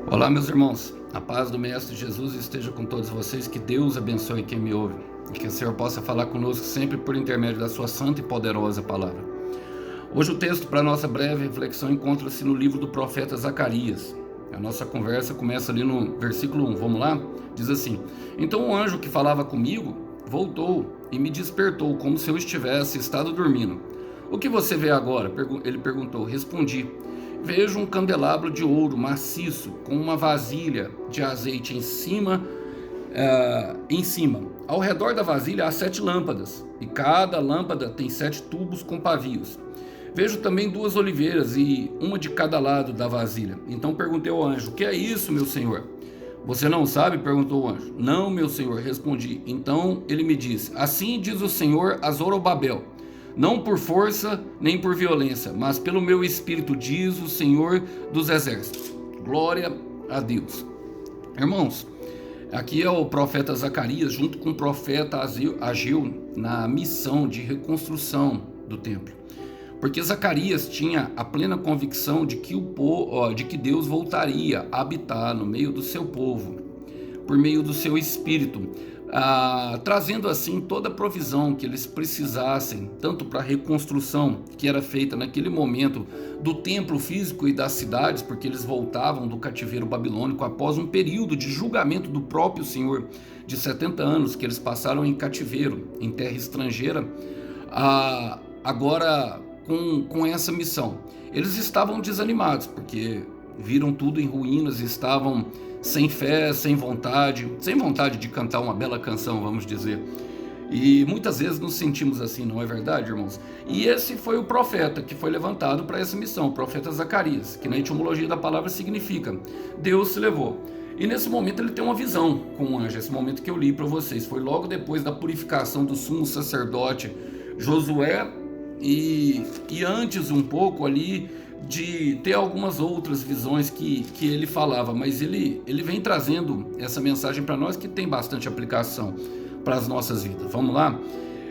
Olá, meus irmãos, a paz do Mestre Jesus esteja com todos vocês, que Deus abençoe quem me ouve e que o Senhor possa falar conosco sempre por intermédio da sua santa e poderosa palavra. Hoje o texto para a nossa breve reflexão encontra-se no livro do profeta Zacarias. A nossa conversa começa ali no versículo 1, vamos lá? Diz assim: Então o anjo que falava comigo voltou e me despertou como se eu estivesse estado dormindo. O que você vê agora? Ele perguntou. Respondi: Vejo um candelabro de ouro maciço com uma vasilha de azeite em cima. Ao redor da vasilha há 7 lâmpadas, e cada lâmpada tem 7 tubos com pavios. Vejo também 2 oliveiras e uma de cada lado da vasilha. Então perguntei ao anjo: O que é isso, meu senhor? Você não sabe? Perguntou o anjo. Não, meu senhor, respondi. Então ele me disse: Assim diz o Senhor a Zorobabel: Não por força nem por violência, mas pelo meu espírito, diz o Senhor dos exércitos. Glória a Deus. Irmãos, aqui é o profeta Zacarias junto com o profeta Ageu na missão de reconstrução do templo. Porque Zacarias tinha a plena convicção de que Deus voltaria a habitar no meio do seu povo, por meio do seu espírito, trazendo assim toda a provisão que eles precisassem, tanto para a reconstrução que era feita naquele momento do templo físico e das cidades, porque eles voltavam do cativeiro babilônico após um período de julgamento do próprio Senhor de 70 anos que eles passaram em cativeiro, em terra estrangeira. Agora com essa missão, eles estavam desanimados porque viram tudo em ruínas, estavam sem fé, sem vontade de cantar uma bela canção, vamos dizer. E muitas vezes nos sentimos assim, não é verdade, irmãos? E esse foi o profeta que foi levantado para essa missão, o profeta Zacarias, que na etimologia da palavra significa Deus se levou. E nesse momento ele tem uma visão com o anjo, esse momento que eu li para vocês. Foi logo depois da purificação do sumo sacerdote Josué e antes um pouco ali de ter algumas outras visões que ele falava, mas ele vem trazendo essa mensagem para nós que tem bastante aplicação para as nossas vidas. Vamos lá?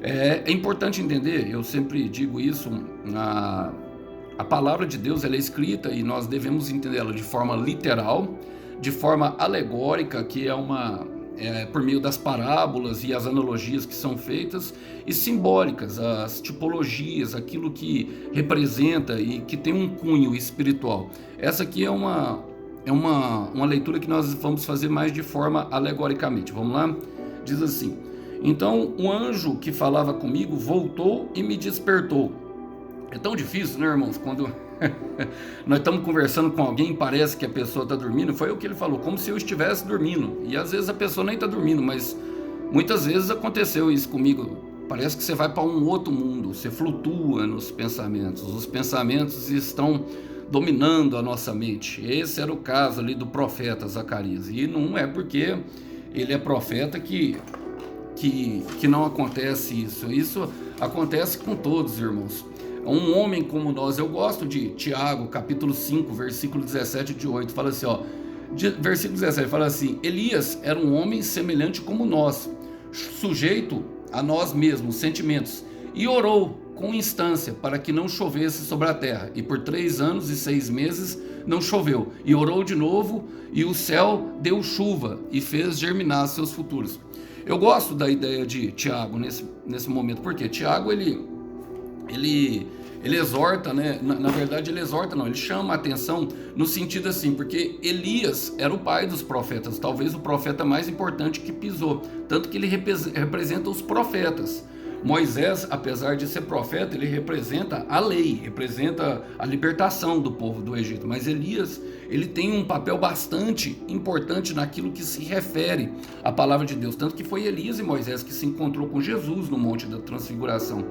É importante entender, eu sempre digo isso, a palavra de Deus ela é escrita e nós devemos entendê-la de forma literal, de forma alegórica, que é por meio das parábolas e as analogias que são feitas, e simbólicas, as tipologias, aquilo que representa e que tem um cunho espiritual. Essa aqui é uma leitura que nós vamos fazer mais de forma alegoricamente. Vamos lá? Diz assim: Então o anjo que falava comigo voltou e me despertou. É tão difícil, né, irmãos, quando nós estamos conversando com alguém e parece que a pessoa está dormindo. Foi o que ele falou, como se eu estivesse dormindo. E às vezes a pessoa nem está dormindo, mas muitas vezes aconteceu isso comigo. Parece que você vai para um outro mundo, você flutua nos pensamentos. Os pensamentos estão dominando a nossa mente. Esse era o caso ali do profeta Zacarias. E não é porque ele é profeta que não acontece isso. Isso acontece com todos, irmãos. Um homem como nós, eu gosto de Tiago, capítulo 5, versículo 17 de 8, fala assim, versículo 17, fala assim: Elias era um homem semelhante como nós, sujeito a nós mesmos, sentimentos, e orou com instância para que não chovesse sobre a terra, e por 3 anos e 6 meses não choveu, e orou de novo, e o céu deu chuva, e fez germinar seus futuros. Eu gosto da ideia de Tiago nesse momento, porque Tiago, ele exorta, né? Na verdade ele exorta não, ele chama a atenção no sentido assim, porque Elias era o pai dos profetas, talvez o profeta mais importante que pisou, tanto que ele representa os profetas. Moisés, apesar de ser profeta, ele representa a lei, representa a libertação do povo do Egito, mas Elias, ele tem um papel bastante importante naquilo que se refere à palavra de Deus, tanto que foi Elias e Moisés que se encontrou com Jesus no Monte da Transfiguração.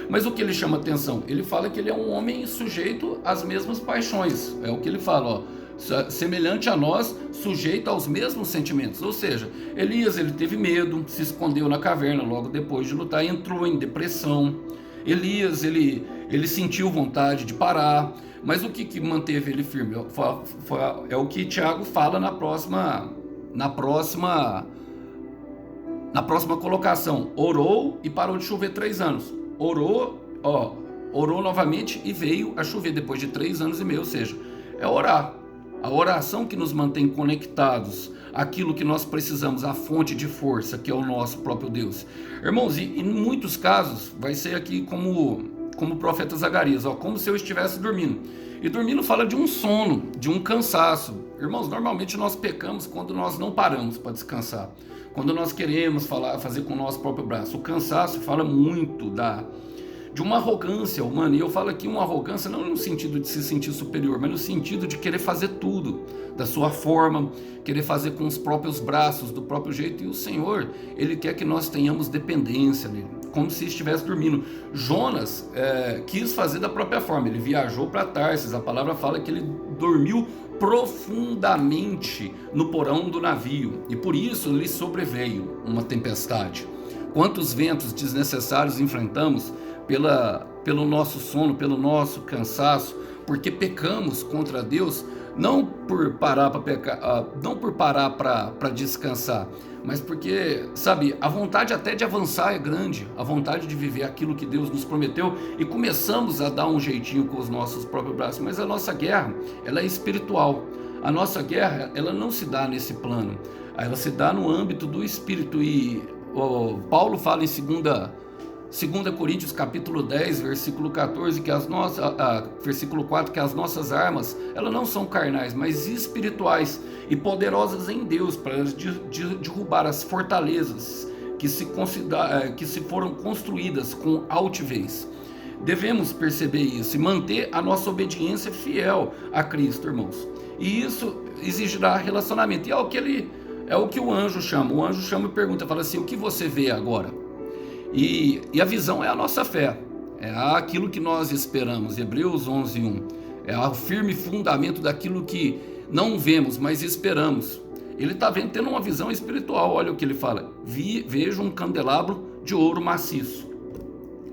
Mas o que ele chama atenção? Ele fala que ele é um homem sujeito às mesmas paixões, é o que ele fala, semelhante a nós, sujeito aos mesmos sentimentos. Ou seja, Elias, ele teve medo, se escondeu na caverna logo depois de lutar, entrou em depressão. Elias, ele sentiu vontade de parar, mas o que manteve ele firme? É o que Tiago fala na próxima colocação. Orou e parou de chover 3 anos. Orou novamente e veio a chover depois de 3 anos e meio, ou seja, é orar. a oração que nos mantém conectados àquilo que nós precisamos, a fonte de força, que é o nosso próprio Deus. Irmãos, e em muitos casos, vai ser aqui como o profeta Zacarias, como se eu estivesse dormindo. E dormindo fala de um sono, de um cansaço. Irmãos, normalmente nós pecamos quando nós não paramos para descansar. Quando nós queremos fazer com o nosso próprio braço. O cansaço fala muito de uma arrogância humana. E eu falo aqui uma arrogância não no sentido de se sentir superior, mas no sentido de querer fazer tudo da sua forma, querer fazer com os próprios braços, do próprio jeito. E o Senhor, Ele quer que nós tenhamos dependência nele, como se estivesse dormindo. Jonas quis fazer da própria forma. Ele viajou para Tarsis. A palavra fala que ele dormiu profundamente no porão do navio. E por isso lhe sobreveio uma tempestade. Quantos ventos desnecessários enfrentamos pelo nosso sono, pelo nosso cansaço, porque pecamos contra Deus, não por parar para pecar, não por parar para descansar, mas porque, sabe, a vontade até de avançar é grande, a vontade de viver aquilo que Deus nos prometeu, e começamos a dar um jeitinho com os nossos próprios braços. Mas a nossa guerra, ela é espiritual. A nossa guerra, ela não se dá nesse plano, ela se dá no âmbito do espírito. E Paulo fala em 2 Coríntios capítulo 10, versículo 14, versículo 4, que as nossas armas, elas não são carnais, mas espirituais e poderosas em Deus para derrubar as fortalezas que se foram construídas com altivez. Devemos perceber isso e manter a nossa obediência fiel a Cristo, irmãos. E isso exigirá relacionamento. E é o que o anjo chama. O anjo chama e pergunta, fala assim: o que você vê agora? E a visão é a nossa fé, é aquilo que nós esperamos. Hebreus 11:1 é o firme fundamento daquilo que não vemos, mas esperamos. Ele está tendo uma visão espiritual. Olha o que ele fala: vejo um candelabro de ouro maciço.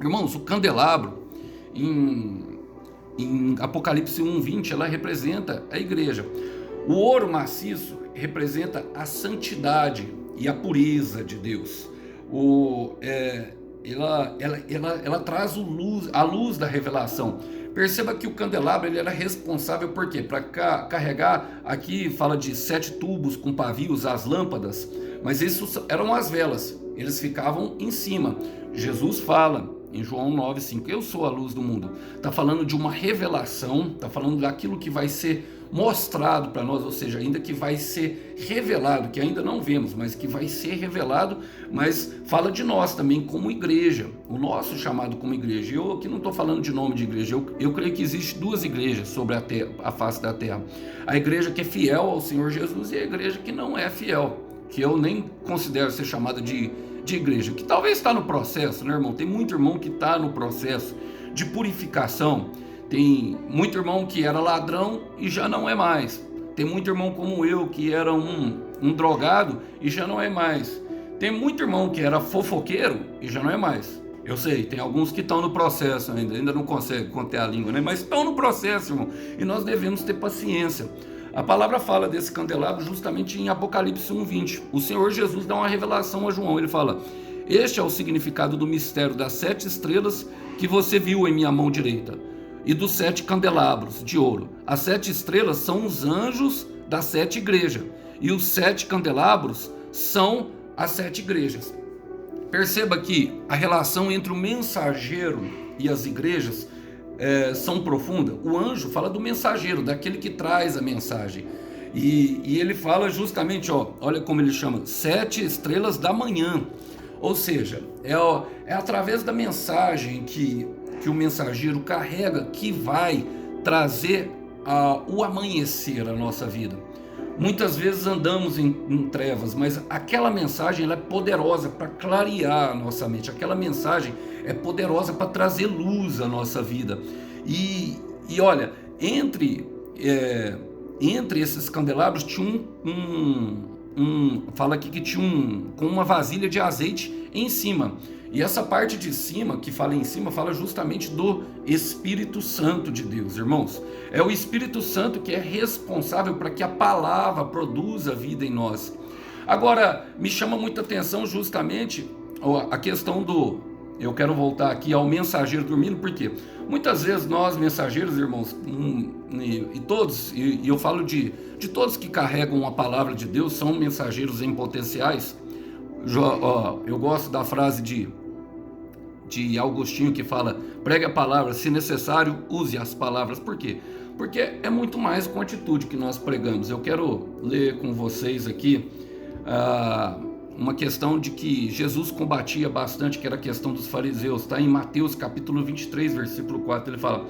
Irmãos, o candelabro em Apocalipse 1:20, ela representa a igreja. O ouro maciço representa a santidade e a pureza de Deus. Ela traz a luz da revelação. Perceba que o candelabro ele era responsável por quê? Para carregar, aqui fala de 7 tubos com pavios, as lâmpadas, mas isso eram as velas, eles ficavam em cima. Jesus fala em João 9:5, eu sou a luz do mundo. Está falando de uma revelação, está falando daquilo que vai ser mostrado para nós, ou seja, ainda que vai ser revelado, que ainda não vemos, mas que vai ser revelado, mas fala de nós também como igreja, o nosso chamado como igreja. Eu aqui não estou falando de nome de igreja, eu creio que existe 2 igrejas sobre a face da terra: a igreja que é fiel ao Senhor Jesus e a igreja que não é fiel, que eu nem considero ser chamada de igreja, que talvez está no processo, né, irmão? Tem muito irmão que está no processo de purificação. Tem muito irmão que era ladrão e já não é mais. Tem muito irmão como eu que era um drogado e já não é mais. Tem muito irmão que era fofoqueiro e já não é mais. Eu sei, tem alguns que estão no processo ainda não conseguem conter a língua, né? Mas estão no processo, irmão. E nós devemos ter paciência. A palavra fala desse candelabro justamente em Apocalipse 1:20. O Senhor Jesus dá uma revelação a João. Ele fala: este é o significado do mistério das 7 estrelas que você viu em minha mão direita e dos 7 candelabros de ouro. As 7 estrelas são os anjos das 7 igrejas e os 7 candelabros são as 7 igrejas. Perceba que a relação entre o mensageiro e as igrejas são profundas. O anjo fala do mensageiro, daquele que traz a mensagem. E ele fala justamente, olha como ele chama, 7 estrelas da manhã. Ou seja, é através da mensagem que o mensageiro carrega que vai trazer o amanhecer à nossa vida. Muitas vezes andamos em trevas, mas aquela mensagem ela é poderosa para clarear a nossa mente. Aquela mensagem é poderosa para trazer luz à nossa vida. E olha, entre esses candelabros tinha fala aqui que tinha com uma vasilha de azeite em cima. E essa parte de cima, que fala em cima, fala justamente do Espírito Santo de Deus, irmãos. É o Espírito Santo que é responsável para que a palavra produza vida em nós. Agora, me chama muita atenção justamente a questão eu quero voltar aqui ao mensageiro dormindo, porque muitas vezes nós, mensageiros, irmãos, e eu falo de todos que carregam a palavra de Deus, são mensageiros em potenciais. Eu gosto da frase de Augustinho que fala: pregue a palavra, se necessário, use as palavras. Por quê? Porque é muito mais com atitude que nós pregamos. Eu quero ler com vocês aqui uma questão de que Jesus combatia bastante, que era a questão dos fariseus. Está em Mateus capítulo 23, versículo 4, ele fala: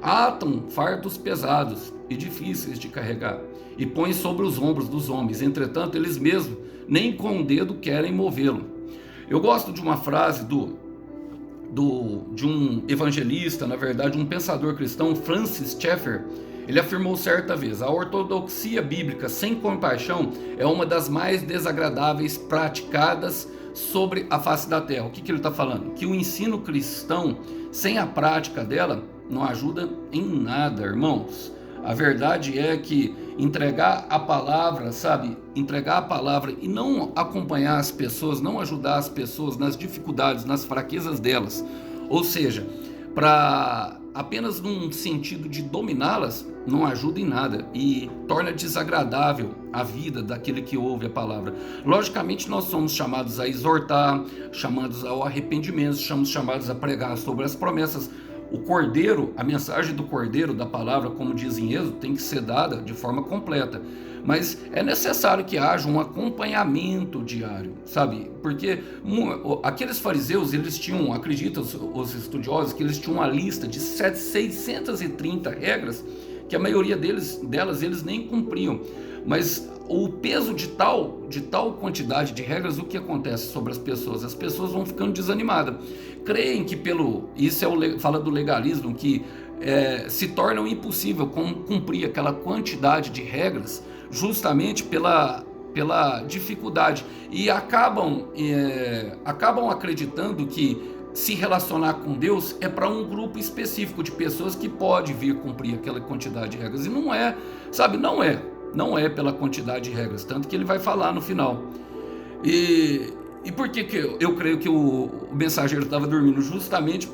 atam fardos pesados e difíceis de carregar, e põem sobre os ombros dos homens, entretanto eles mesmos nem com o dedo querem movê-lo. Eu gosto de uma frase de um evangelista, na verdade um pensador cristão, Francis Schaeffer. Ele afirmou certa vez: a ortodoxia bíblica sem compaixão é uma das mais desagradáveis praticadas sobre a face da terra. O que ele está falando? Que o ensino cristão, sem a prática dela, não ajuda em nada, irmãos. A verdade é que entregar a palavra, entregar a palavra e não acompanhar as pessoas, não ajudar as pessoas nas dificuldades, nas fraquezas delas, ou seja, para apenas num sentido de dominá-las, não ajuda em nada e torna desagradável a vida daquele que ouve a palavra. Logicamente nós somos chamados a exortar, chamados ao arrependimento, somos chamados a pregar sobre as promessas. O cordeiro, a mensagem do cordeiro, da palavra, como diz em Êxodo, tem que ser dada de forma completa. Mas é necessário que haja um acompanhamento diário, porque aqueles fariseus, eles tinham, acreditam os estudiosos, que eles tinham uma lista de 630 regras, que a maioria delas eles nem cumpriam. Mas o peso de tal quantidade de regras, o que acontece sobre as pessoas? As pessoas vão ficando desanimadas. Creem que fala do legalismo, que se torna impossível cumprir aquela quantidade de regras justamente pela dificuldade. E acabam acreditando que se relacionar com Deus é para um grupo específico de pessoas que pode vir cumprir aquela quantidade de regras. E não é, não é pela quantidade de regras, tanto que ele vai falar no final. E por que eu creio que o mensageiro estava dormindo? Justamente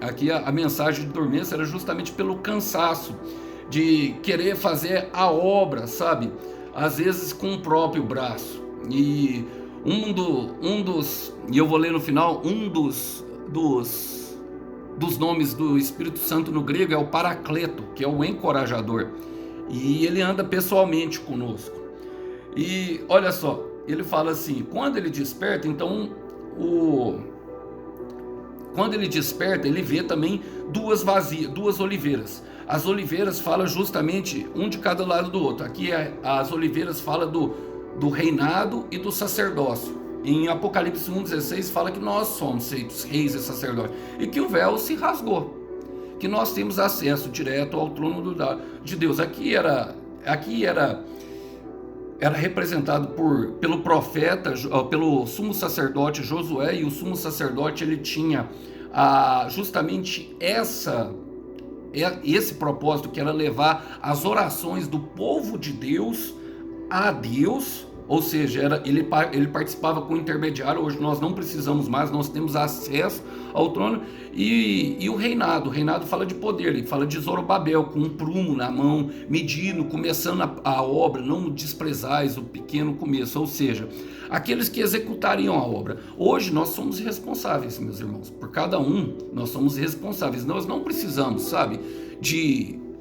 aqui a mensagem de dormência era justamente pelo cansaço de querer fazer a obra, às vezes com o próprio braço. E e eu vou ler no final, um dos nomes do Espírito Santo no grego é o Paracleto, que é o encorajador. E ele anda pessoalmente conosco. E olha só, ele fala assim: quando ele desperta, então quando ele desperta, ele vê também duas oliveiras. As oliveiras falam justamente um de cada lado do outro. Aqui as oliveiras falam do reinado e do sacerdócio. Em Apocalipse 1,16 fala que nós somos feitos reis e sacerdotes e que o véu se rasgou, que nós temos acesso direto ao trono de Deus. Aqui era representado pelo profeta, pelo sumo sacerdote Josué, e o sumo sacerdote ele tinha justamente esse propósito, que era levar as orações do povo de Deus a Deus. Ou seja, ele participava com o intermediário. Hoje nós não precisamos mais, nós temos acesso ao trono. E o reinado fala de poder, ele fala de Zorobabel, com um prumo na mão, medindo, começando a obra, não desprezais o pequeno começo, ou seja, aqueles que executariam a obra. Hoje nós somos responsáveis, meus irmãos, por cada um nós somos responsáveis. Nós não precisamos,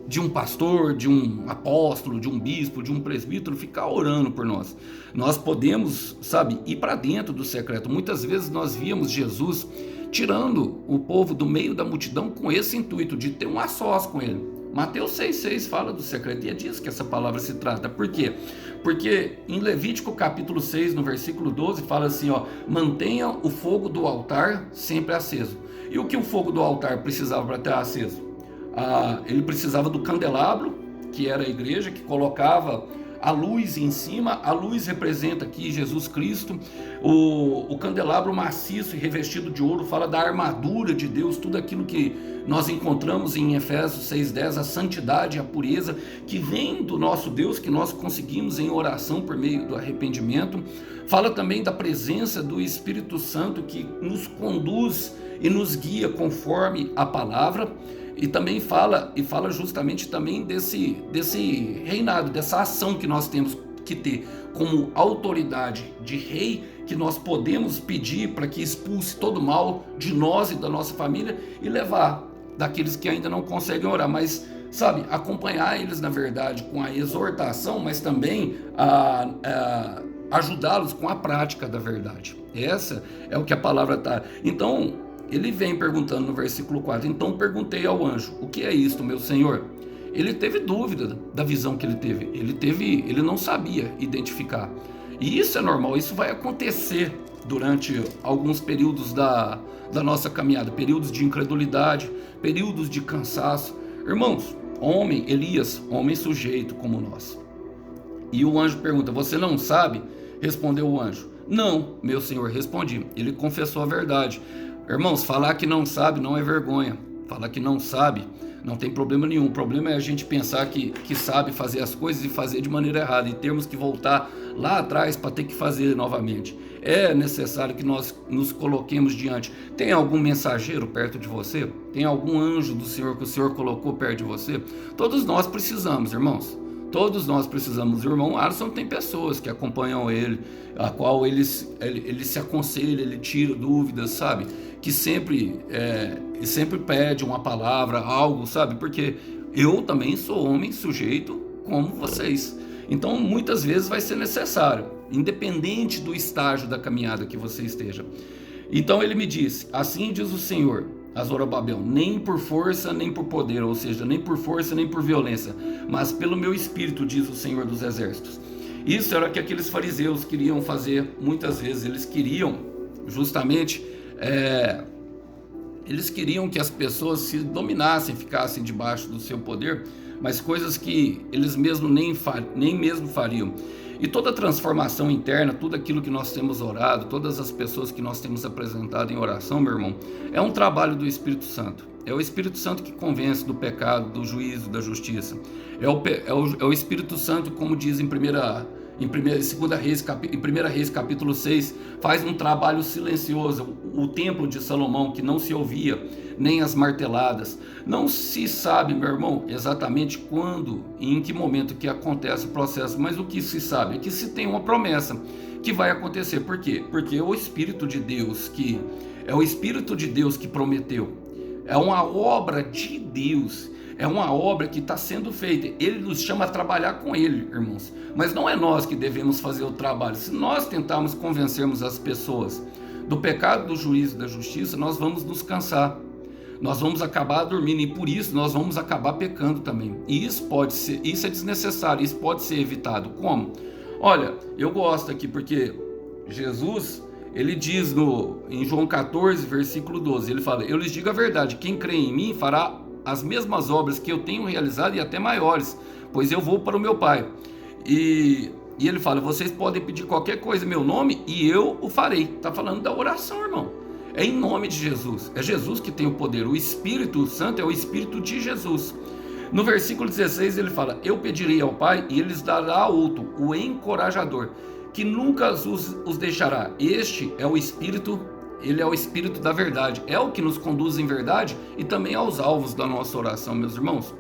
de um pastor, de um apóstolo, de um bispo, de um presbítero ficar orando por nós. Nós podemos, ir para dentro do secreto. Muitas vezes nós víamos Jesus tirando o povo do meio da multidão com esse intuito de ter um a sós com ele. Mateus 6,6 fala do secreto, e é disso que essa palavra se trata. Por quê? Porque em Levítico capítulo 6, no versículo 12, fala assim, mantenha o fogo do altar sempre aceso. E o que o fogo do altar precisava para estar aceso? Ele precisava do candelabro, que era a igreja, que colocava a luz em cima. A luz representa aqui Jesus Cristo. O candelabro maciço e revestido de ouro fala da armadura de Deus, tudo aquilo que nós encontramos em Efésios 6,10, a santidade e a pureza que vem do nosso Deus, que nós conseguimos em oração por meio do arrependimento. Fala também da presença do Espírito Santo, que nos conduz e nos guia conforme a palavra. E também fala justamente também desse reinado, dessa ação que nós temos que ter como autoridade de rei, que nós podemos pedir para que expulse todo mal de nós e da nossa família e levar daqueles que ainda não conseguem orar, mas sabe, acompanhar eles na verdade com a exortação, mas também ajudá-los com a prática da verdade. Essa é o que a palavra está. Então ele vem perguntando no versículo 4, então perguntei ao anjo, o que é isto, meu senhor? Ele teve dúvida da visão que ele teve, ele não sabia identificar. E isso é normal, isso vai acontecer durante alguns períodos da nossa caminhada, períodos de incredulidade, períodos de cansaço. Irmãos, Elias, homem sujeito como nós. E o anjo pergunta, você não sabe? Respondeu o anjo, não, meu senhor, respondi. Ele confessou a verdade. Irmãos, falar que não sabe não é vergonha. Falar que não sabe não tem problema nenhum. O problema é a gente pensar que sabe fazer as coisas e fazer de maneira errada, e termos que voltar lá atrás para ter que fazer novamente. É necessário que nós nos coloquemos diante. Tem algum mensageiro perto de você? Tem algum anjo do Senhor que o Senhor colocou perto de você? Todos nós precisamos, irmãos. Todos nós precisamos. O irmão Alisson tem pessoas que acompanham ele, a qual ele se aconselha, ele tira dúvidas, sabe? Que sempre pede uma palavra, algo, sabe? Porque eu também sou homem sujeito como vocês. Então, muitas vezes vai ser necessário, independente do estágio da caminhada que você esteja. Então ele me disse, assim diz o Senhor a Zorobabel, nem por força nem por poder, ou seja, nem por força nem por violência, mas pelo meu espírito, diz o Senhor dos Exércitos. Isso era o que aqueles fariseus queriam fazer muitas vezes. Eles queriam justamente eles queriam que as pessoas se dominassem, ficassem debaixo do seu poder, mas coisas que eles mesmos nem mesmo fariam. E toda transformação interna, tudo aquilo que nós temos orado, todas as pessoas que nós temos apresentado em oração, meu irmão, é um trabalho do Espírito Santo. É o Espírito Santo que convence do pecado, do juízo, da justiça. É o Espírito Santo, como diz em 1 Reis capítulo 6, faz um trabalho silencioso. O templo de Salomão, que não se ouvia, nem as marteladas. Não se sabe, meu irmão, exatamente quando e em que momento que acontece o processo, mas o que se sabe é que se tem uma promessa que vai acontecer. Por quê? Porque é o Espírito de Deus que prometeu. É uma obra de Deus. É uma obra que está sendo feita. Ele nos chama a trabalhar com Ele, irmãos. Mas não é nós que devemos fazer o trabalho. Se nós tentarmos convencermos as pessoas do pecado, do juízo e da justiça, nós vamos nos cansar. Nós vamos acabar dormindo e por isso nós vamos acabar pecando também. E isso é desnecessário, isso pode ser evitado. Como? Olha, eu gosto aqui porque Jesus, ele diz em João 14, versículo 12, ele fala, eu lhes digo a verdade, quem crê em mim fará as mesmas obras que eu tenho realizado e até maiores, pois eu vou para o meu Pai. E ele fala, vocês podem pedir qualquer coisa em meu nome e eu o farei. Está falando da oração, irmão. É em nome de Jesus. É Jesus que tem o poder. O Espírito Santo é o Espírito de Jesus. No versículo 16 ele fala, eu pedirei ao Pai e ele lhes dará outro, o encorajador, que nunca os deixará. Este é o Espírito. Ele é o Espírito da verdade, é o que nos conduz em verdade e também aos alvos da nossa oração, meus irmãos.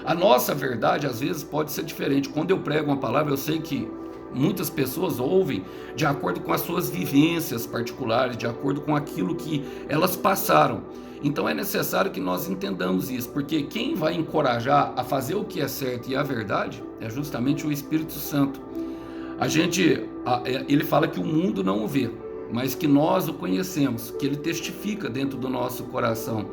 A nossa verdade às vezes pode ser diferente. Quando eu prego uma palavra, eu sei que muitas pessoas ouvem de acordo com as suas vivências particulares, de acordo com aquilo que elas passaram. Então é necessário que nós entendamos isso, porque quem vai encorajar a fazer o que é certo e a verdade é justamente o Espírito Santo. Ele fala que o mundo não o vê, mas que nós o conhecemos, que ele testifica dentro do nosso coração.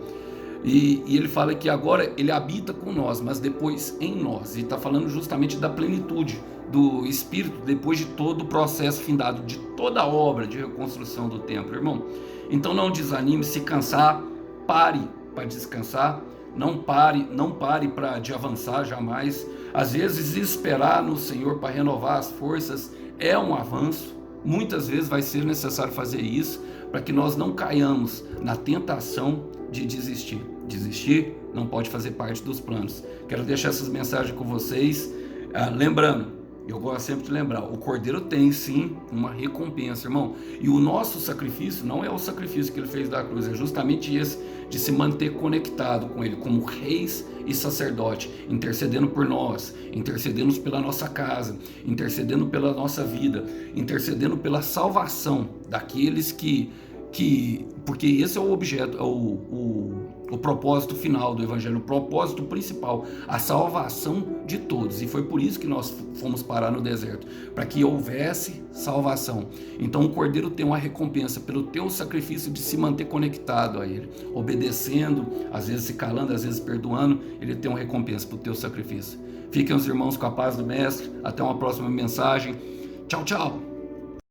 E ele fala que agora ele habita com nós, mas depois em nós. E está falando justamente da plenitude do Espírito, depois de todo o processo findado, de toda a obra de reconstrução do templo, irmão. Então não desanime, se cansar, pare para descansar, não pare de avançar jamais. Às vezes esperar no Senhor para renovar as forças é um avanço. Muitas vezes vai ser necessário fazer isso para que nós não caiamos na tentação de desistir. Desistir não pode fazer parte dos planos. Quero deixar essas mensagens com vocês. Lembrando, Eu gosto sempre de lembrar, o Cordeiro tem sim uma recompensa, irmão. E o nosso sacrifício não é o sacrifício que ele fez da cruz, é justamente esse, de se manter conectado com ele, como reis e sacerdote, intercedendo por nós, intercedendo pela nossa casa, intercedendo pela nossa vida, intercedendo pela salvação daqueles porque esse é o objeto, o propósito final do Evangelho, o propósito principal, a salvação de todos. E foi por isso que nós fomos parar no deserto, para que houvesse salvação. Então o Cordeiro tem uma recompensa pelo teu sacrifício de se manter conectado a Ele, obedecendo, às vezes se calando, às vezes perdoando. Ele tem uma recompensa pelo teu sacrifício. Fiquem os irmãos com a paz do Mestre. Até uma próxima mensagem. Tchau, tchau.